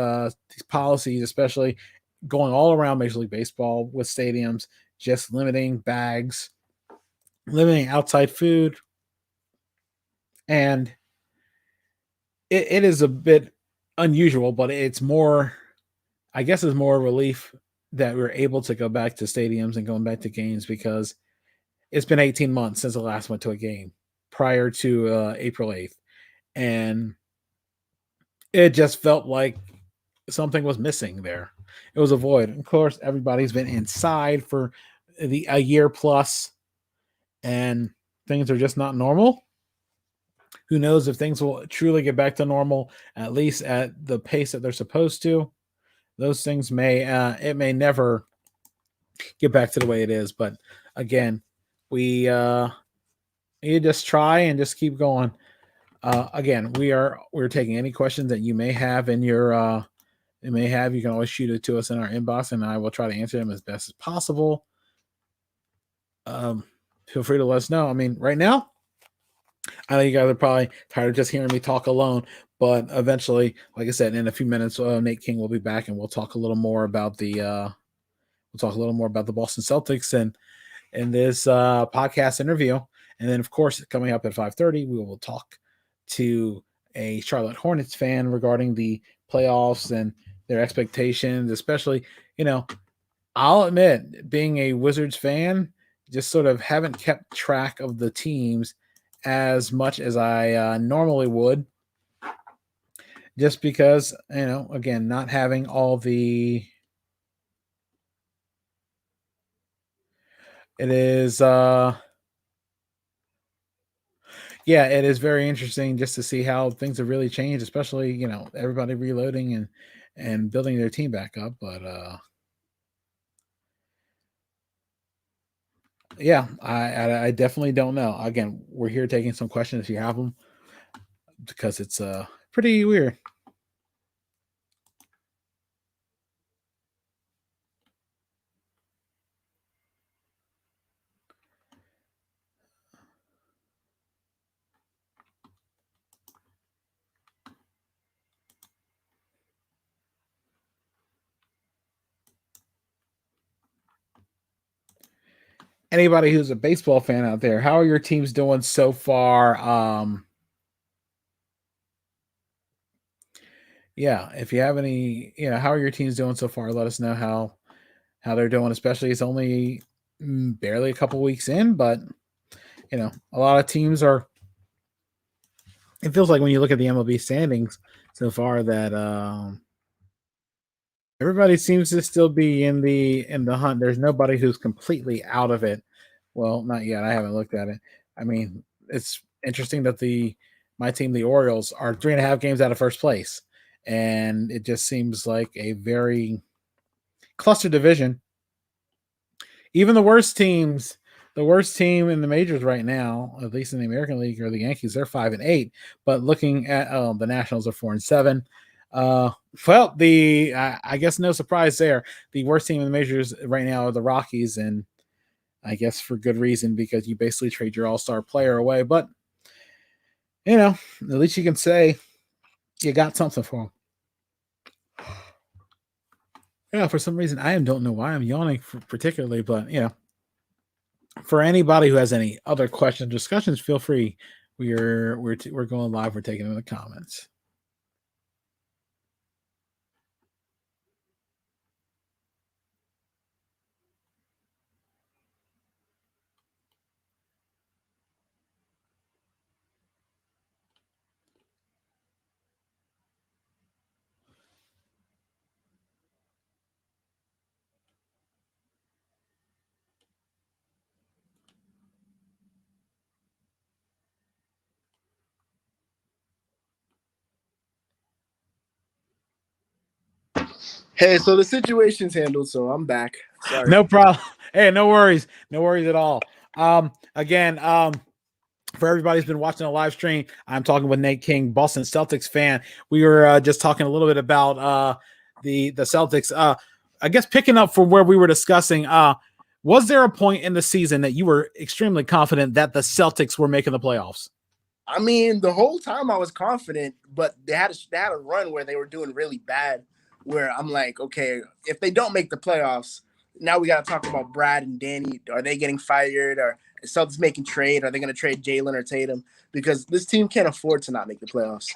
policies, especially going all around Major League Baseball with stadiums, just limiting bags, limiting outside food, and it is a bit unusual, but it's more, I guess, it's more relief that we're able to go back to stadiums and going back to games because it's been 18 months since I last went to a game prior to April 8th. And it just felt like something was missing there. It was a void. Of course, everybody's been inside for a year plus, and things are just not normal. Who knows if things will truly get back to normal, at least at the pace that they're supposed to. Those things it may never get back to the way it is. But again, we you just try and just keep going. Again, we're taking any questions that you may have in your you can always shoot it to us in our inbox, and I will try to answer them as best as possible. Feel free to let us know. I mean, right now, I know you guys are probably tired of just hearing me talk alone, but eventually, like I said, in a few minutes, Nate King will be back, and we'll talk a little more about the Boston Celtics and in this podcast interview. And then, of course, coming up at 5:30, we will talk to a Charlotte Hornets fan regarding the playoffs and their expectations, especially, you know, I'll admit, being a Wizards fan, just sort of haven't kept track of the teams as much as I normally would, just because, again, not having all the. It is, yeah, it is very interesting just to see how things have really changed, especially, everybody reloading and building their team back up. But yeah, I definitely don't know. Again, we're here taking some questions if you have them because it's pretty weird. Anybody who's a baseball fan out there, how are your teams doing so far? Yeah, if you have any, how are your teams doing so far? Let us know how they're doing. Especially, it's only barely a couple weeks in, but a lot of teams are. It feels like when you look at the MLB standings so far that everybody seems to still be in the hunt. There's nobody who's completely out of it. Well, not yet. I haven't looked at it. I mean, it's interesting that my team, the Orioles, are 3.5 games out of first place, and it just seems like a very cluster division. Even the worst team in the majors right now, at least in the American League, are the Yankees. They're 5-8. But looking at the Nationals are 4-7. Well, I guess no surprise there. The worst team in the majors right now are the Rockies, and I guess for good reason because you basically trade your all-star player away. But at least you can say you got something for them. Yeah, for some reason I don't know why I'm yawning particularly, but for anybody who has any other questions, discussions, feel free. We're going live. We're taking in the comments. Hey, so the situation's handled, so I'm back. Sorry. No problem. Hey, no worries at all. Again, for everybody who's been watching the live stream, I'm talking with Nate King, Boston Celtics fan. We were just talking a little bit about the Celtics. I guess picking up from where we were discussing, was there a point in the season that you were extremely confident that the Celtics were making the playoffs? I mean, the whole time I was confident, but they had a run where they were doing really bad. Where I'm like, okay, if they don't make the playoffs, now we got to talk about Brad and Danny. Are they getting fired? Or Celtics making trade? Are they going to trade Jalen or Tatum? Because this team can't afford to not make the playoffs.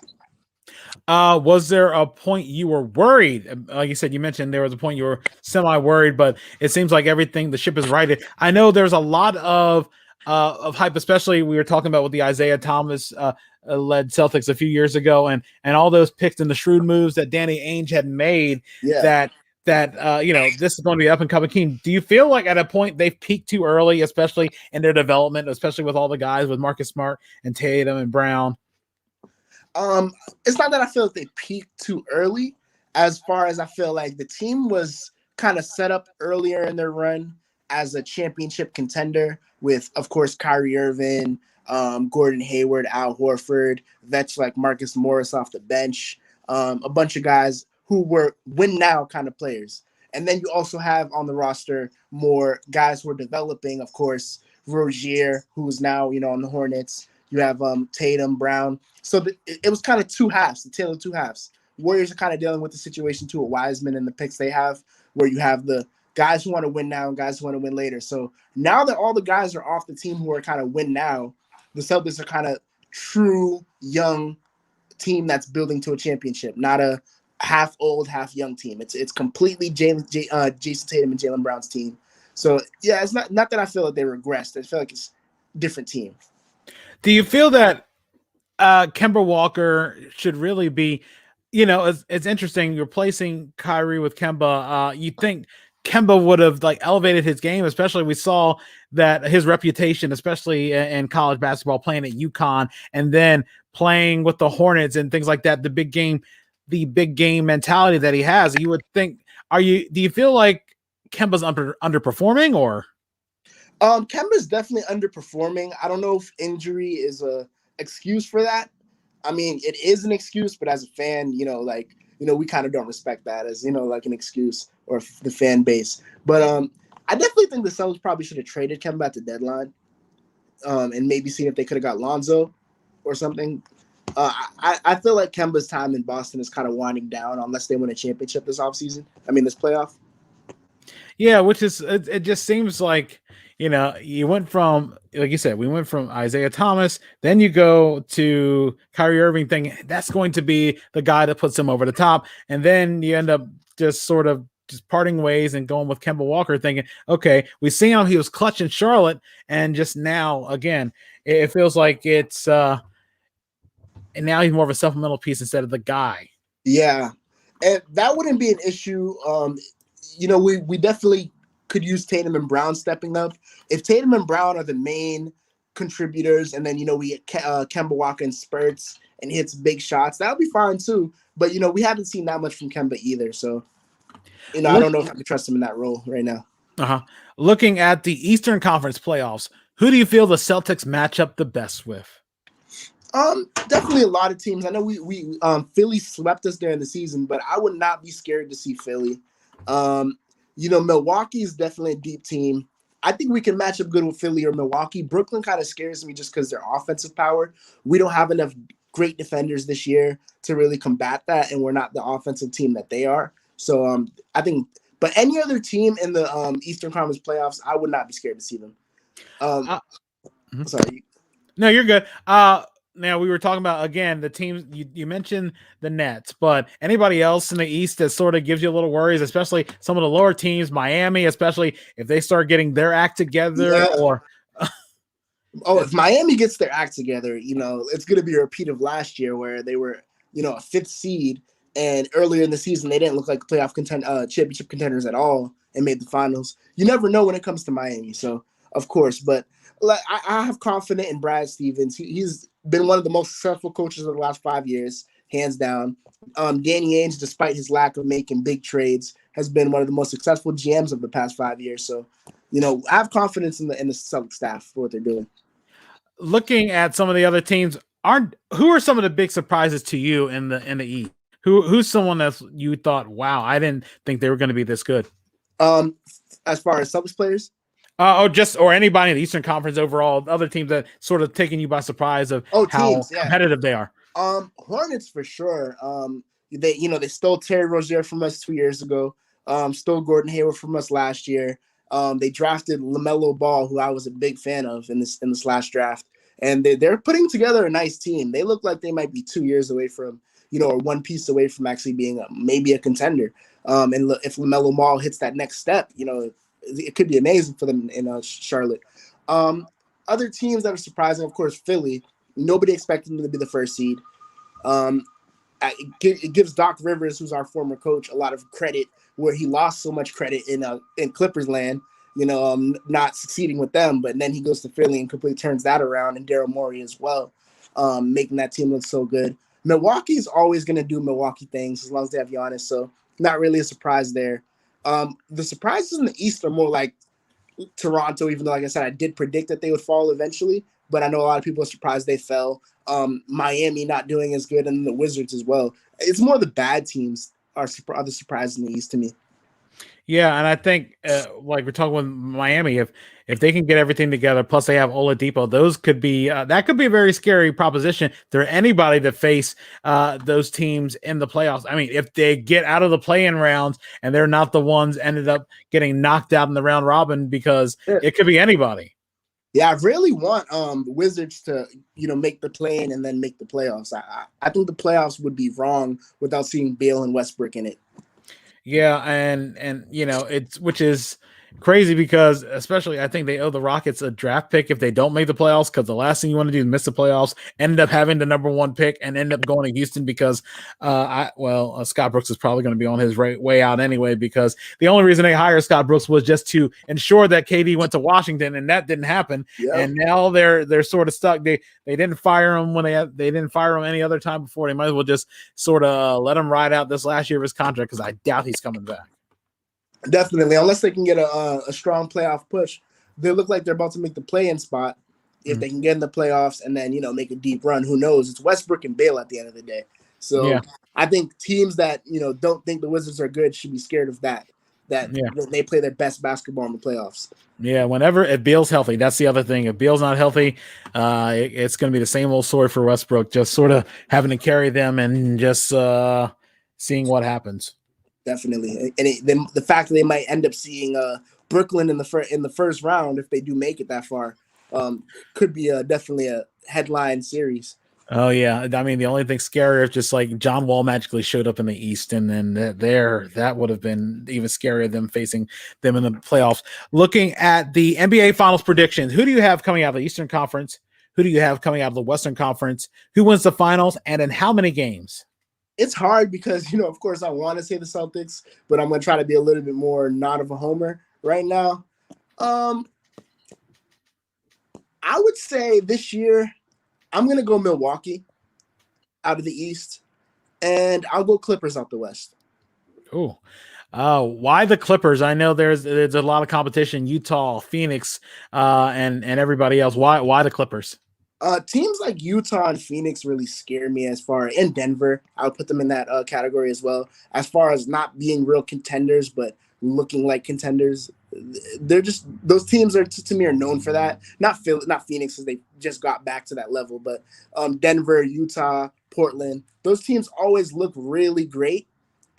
Was there a point you were worried? Like you said, you mentioned there was a point you were semi-worried, but it seems like everything, the ship is righted. I know there's a lot of hype, especially we were talking about with the Isaiah Thomas led Celtics a few years ago, and all those picks and the shrewd moves that Danny Ainge had made. Yeah. That this is going to be up and coming team. Do you feel like at a point they've peaked too early, especially in their development, especially with all the guys with Marcus Smart and Tatum and Brown? It's not that I feel like they peaked too early, as far as I feel like the team was kind of set up earlier in their run as a championship contender with, of course, Kyrie Irving, Gordon Hayward, Al Horford, vets like Marcus Morris off the bench, a bunch of guys who were win now kind of players. And then you also have on the roster more guys who are developing, of course, Rozier, who's now, on the Hornets. You have Tatum, Brown. So it was kind of two halves, the tale of two halves. Warriors are kind of dealing with the situation too, with Wiseman and the picks they have, where you have the guys who want to win now and guys who want to win later. So now that all the guys are off the team who are kind of win now, the Celtics are kind of true young team that's building to a championship, not a half old, half young team. It's completely Jason Tatum and Jaylen Brown's team. So yeah, it's not that I feel like they regressed. I feel like it's a different team. Do you feel that Kemba Walker should really be, it's interesting. You're placing Kyrie with Kemba. You think Kemba would have like elevated his game, especially we saw that his reputation, especially in college basketball, playing at UConn and then playing with the Hornets and things like that, the big game mentality that he has. You would think, do you feel like Kemba's underperforming or? Kemba's definitely underperforming. I don't know if injury is a excuse for that. I mean, it is an excuse, but as a fan, we kind of don't respect that as, like an excuse or the fan base. But I definitely think the Celtics probably should have traded Kemba at the deadline, and maybe seen if they could have got Lonzo or something. I feel like Kemba's time in Boston is kind of winding down unless they win a championship this offseason. I mean, this playoff. Yeah, which is it just seems like, you went from, like you said, we went from Isaiah Thomas, then you go to Kyrie Irving thinking that's going to be the guy that puts him over the top. And then you end up just sort of just parting ways and going with Kemba Walker thinking, okay, we see how he was clutch in Charlotte. And just now, again, it feels like it's, and now he's more of a supplemental piece instead of the guy. Yeah. And that wouldn't be an issue. We definitely could use Tatum and Brown stepping up. If Tatum and Brown are the main contributors, and then we get Kemba Walker in spurts and hits big shots, that would be fine too. But we haven't seen that much from Kemba either, so I don't know if I can trust him in that role right now. Looking at the Eastern Conference playoffs, who do you feel the Celtics match up the best with? Definitely a lot of teams. I know we Philly swept us during the season, but I would not be scared to see Philly. Milwaukee is definitely a deep team. I think we can match up good with Philly or Milwaukee. Brooklyn kind of scares me just because their offensive power. We don't have enough great defenders this year to really combat that, and we're not the offensive team that they are. So I think, but any other team in the Eastern Conference playoffs, I would not be scared to see them. Sorry. No, you're good. Now we were talking about, again, the teams you mentioned the Nets, but anybody else in the East that sort of gives you a little worries, especially some of the lower teams, Miami, especially if they start getting their act together or. If Miami gets their act together, it's going to be a repeat of last year where they were, a fifth seed, and earlier in the season they didn't look like playoff championship contenders at all and made the finals. You never know when it comes to Miami, so of course, but like I have confidence in Brad Stevens. He's been one of the most successful coaches of the last 5 years. hands down. Danny Ainge, despite his lack of making big trades, has been one of the most successful GMs of the past 5 years. So, I have confidence in the Celtics staff for what they're doing. Looking at some of the other teams, who are some of the big surprises to you in the East? Who's someone that you thought, wow, I didn't think they were going to be this good? As far as Celtics players, or anybody in the Eastern Conference overall, other teams that sort of taking you by surprise of how teams, yeah. competitive they are. Hornets for sure. They stole Terry Rozier from us 2 years ago. Stole Gordon Hayward from us last year. They drafted LaMelo Ball, who I was a big fan of in this last draft, and they're putting together a nice team. They look like they might be 2 years away from, or one piece away from actually being maybe a contender. And if LaMelo Ball hits that next step, it could be amazing for them in Charlotte. Other teams that are surprising, of course, Philly. Nobody expected them to be the first seed. It gives Doc Rivers, who's our former coach, a lot of credit where he lost so much credit in Clippers land, not succeeding with them. But then he goes to Philly and completely turns that around, and Daryl Morey as well, making that team look so good. Milwaukee's always going to do Milwaukee things as long as they have Giannis, so not really a surprise there. The surprises in the East are more like Toronto, even though, like I said, I did predict that they would fall eventually, but I know a lot of people are surprised they fell. Miami not doing as good, and the Wizards as well. It's more the bad teams are the surprises in the East to me. Yeah, and I think like we're talking with Miami, if they can get everything together, plus they have Oladipo, those could be that could be a very scary proposition. There anybody to face those teams in the playoffs. I mean, if they get out of the play-in rounds and they're not the ones ended up getting knocked out in the round robin, because it could be anybody. Yeah, I really want the Wizards to, make the play-in and then make the playoffs. I think the playoffs would be wrong without seeing Bale and Westbrook in it. Yeah, and it's which is crazy because especially I think they owe the Rockets a draft pick if they don't make the playoffs, because the last thing you want to do is miss the playoffs, end up having the number one pick, and end up going to Houston because Scott Brooks is probably going to be on his way out anyway, because the only reason they hired Scott Brooks was just to ensure that KD went to Washington, and that didn't happen. Yep. And now they're sort of stuck. They didn't fire him when they didn't fire him any other time before. They might as well just sort of let him ride out this last year of his contract, because I doubt he's coming back. Definitely, unless they can get a strong playoff push. They look like they're about to make the play-in spot. If they can get in the playoffs and then, make a deep run, who knows? It's Westbrook and Bale at the end of the day. So yeah. I think teams that, don't think the Wizards are good should be scared of that they play their best basketball in the playoffs. Yeah, if Beal's healthy, that's the other thing. If Beal's not healthy, it's going to be the same old story for Westbrook, just sort of having to carry them and just seeing what happens. Definitely, and the fact that they might end up seeing Brooklyn in the first round, if they do make it that far, could be definitely a headline series. Oh yeah, I mean the only thing scarier is just like John Wall magically showed up in the East, and then that would have been even scarier than facing them in the playoffs. Looking at the NBA Finals predictions, who do you have coming out of the Eastern Conference? Who do you have coming out of the Western Conference? Who wins the finals, and in how many games? It's hard because, of course, I want to say the Celtics, but I'm going to try to be a little bit more not of a homer right now. I would say this year, I'm going to go Milwaukee out of the East, and I'll go Clippers out the West. Oh, why the Clippers? I know there's a lot of competition, Utah, Phoenix, and everybody else. Why the Clippers? Teams like Utah and Phoenix really scare me and Denver. I would put them in that category as well. As far as not being real contenders, but looking like contenders, they're just those teams are to me are known for that. Not Phoenix, because they just got back to that level, but Denver, Utah, Portland, those teams always look really great,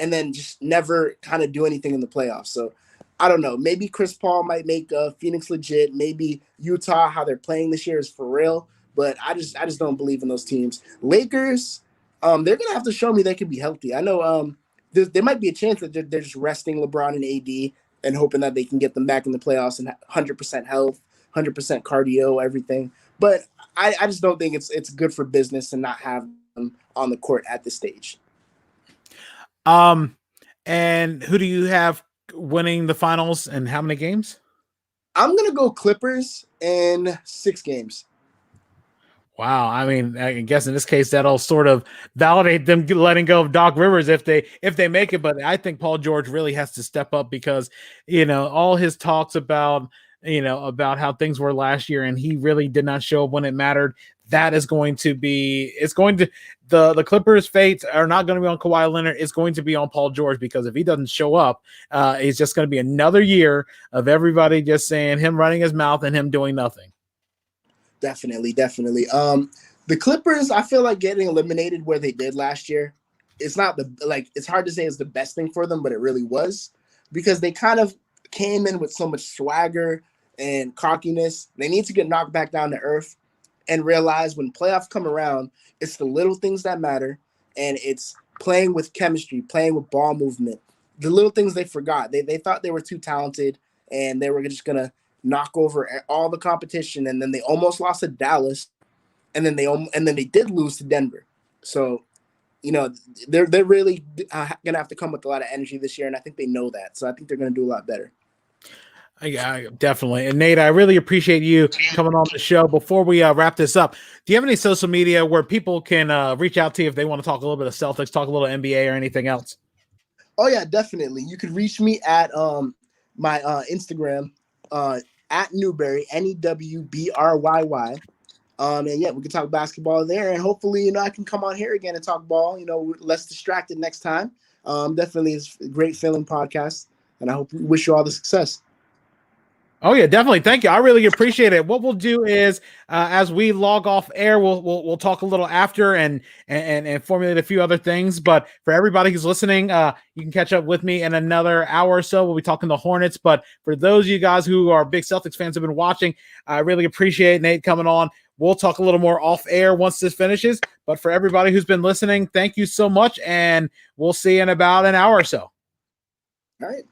and then just never kind of do anything in the playoffs. So I don't know. Maybe Chris Paul might make Phoenix legit. Maybe Utah, how they're playing this year is for real. But I just don't believe in those teams. Lakers, they're gonna have to show me they can be healthy. I know there might be a chance that they're just resting LeBron and AD and hoping that they can get them back in the playoffs and 100% health, 100% cardio, everything. But I just don't think it's good for business to not have them on the court at this stage. And who do you have winning the finals and how many games? I'm gonna go Clippers in 6 games. Wow. I mean, I guess in this case, that'll sort of validate them letting go of Doc Rivers if they make it. But I think Paul George really has to step up because, all his talks about, about how things were last year and he really did not show up when it mattered. That is going to be, it's going to, the Clippers' fates are not going to be on Kawhi Leonard. It's going to be on Paul George because if he doesn't show up, it's just going to be another year of everybody just saying him running his mouth and him doing nothing. Definitely. The Clippers, I feel like getting eliminated where they did last year, it's not it's hard to say it's the best thing for them, but it really was because they kind of came in with so much swagger and cockiness. They need to get knocked back down to earth and realize when playoffs come around, it's the little things that matter, and it's playing with chemistry, playing with ball movement. The little things they forgot. They thought they were too talented, and they were just going to knock over all the competition, and then they almost lost to Dallas, and then they did lose to Denver. So, they're really gonna have to come with a lot of energy this year, and I think they know that. So I think they're gonna do a lot better. Yeah, definitely. And Nate, I really appreciate you coming on the show. Before we wrap this up, do you have any social media where people can reach out to you if they want to talk a little bit of Celtics, talk a little NBA or anything else? Oh yeah, definitely. You can reach me at my Instagram at Newberry, NEWBRYY. And yeah, we can talk basketball there, and hopefully, I can come on here again and talk ball. Less distracted next time. Definitely, it's a great feeling podcast, and I wish you all the success. Oh yeah, definitely. Thank you. I really appreciate it. What we'll do is, as we log off air, we'll talk a little after and formulate a few other things. But for everybody who's listening, you can catch up with me in another hour or so. We'll be talking the Hornets. But for those of you guys who are big Celtics fans who've been watching, I really appreciate Nate coming on. We'll talk a little more off air once this finishes. But for everybody who's been listening, thank you so much, and we'll see you in about an hour or so. All right.